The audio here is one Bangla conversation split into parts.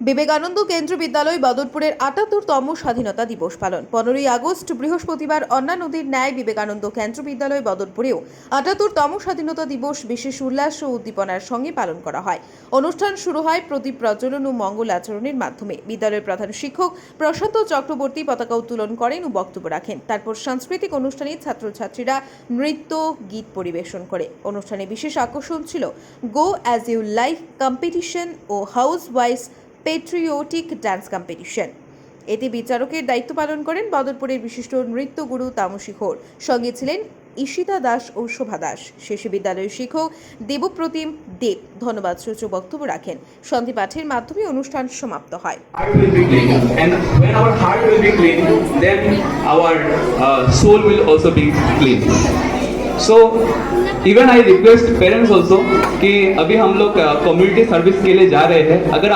বিবেকানন্দ কেন্দ্র বিদ্যালয় বদরপুরের ৭৮তম স্বাধীনতা দিবস পালন। 15ই আগস্ট বৃহস্পতিবার অন্যান্য নদীর ন্যায় বিবেকানন্দ কেন্দ্র বিদ্যালয় বদরপুরেও ৭৮তম স্বাধীনতা দিবস বিশেষ উল্লাস ও উদ্দীপনার সঙ্গে পালন করা হয়। অনুষ্ঠান শুরু হয় প্রদীপ প্রজ্বলন ও মঙ্গল আচরণের মাধ্যমে। বিদ্যালয়ের প্রধান শিক্ষক প্রশান্ত চক্রবর্তী পতাকা উত্তোলন করেন ও বক্তব্য রাখেন। তারপর সাংস্কৃতিক অনুষ্ঠানে ছাত্রছাত্রীরা নৃত্য গীত পরিবেশন করে। অনুষ্ঠানে বিশেষ আকর্ষণ ছিল go as you like competition ও house wise patriotic dance competition. এতে বিচারকের দায়িত্ব পালন করেন বদরপুরের বিশিষ্ট নৃত্যগুরু তামসী ঘোর। সঙ্গে ছিলেন ঈশিতা দাস ও শোভা দাস। শেষে বিদ্যালয়ের শিক্ষক দেবপ্রতিম দেব ধন্যবাদ সূচক বক্তব্য রাখেন। সন্ধি পাঠের মাধ্যমে অনুষ্ঠান সমাপ্ত হয়। Heart will be clean, and when our heart will be clean, then our soul will also be clean. So even I request parents also कि अभी हम लोग कम्युनिटी सर्विस के लिए जा रहे हैं। अगर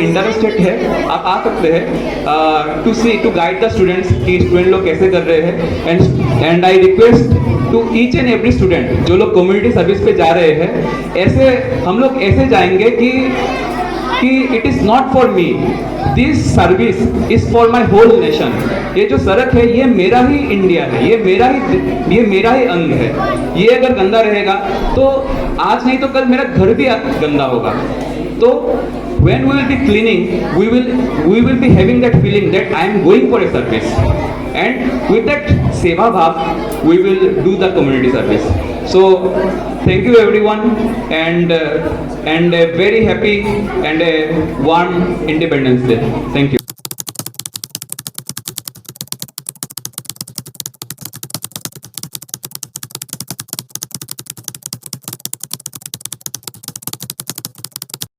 इंटरेस्टेड है आप आ सकते हैं टू गाइड द स्टूडेंट्स कि स्टूडेंट लोग कैसे कर रहे हैं। And I request to each and every student जो लोग कम्युनिटी सर्विस पे जा रहे हैं, ऐसे हम लोग ऐसे जाएंगे कि it is not for me, this service is for my whole nation. ये जो सड़क है ये मेरा ही इंडिया है, ये मेरा ही अंग है। ये अगर गंदा रहेगा तो आज नहीं तो कल मेरा घर भी गंदा होगा। तो when we will be cleaning, we will be having that feeling that I am going for a service, and with that seva bhav we will do the community service. So thank you everyone, and a very happy and a warm Independence Day. Thank you.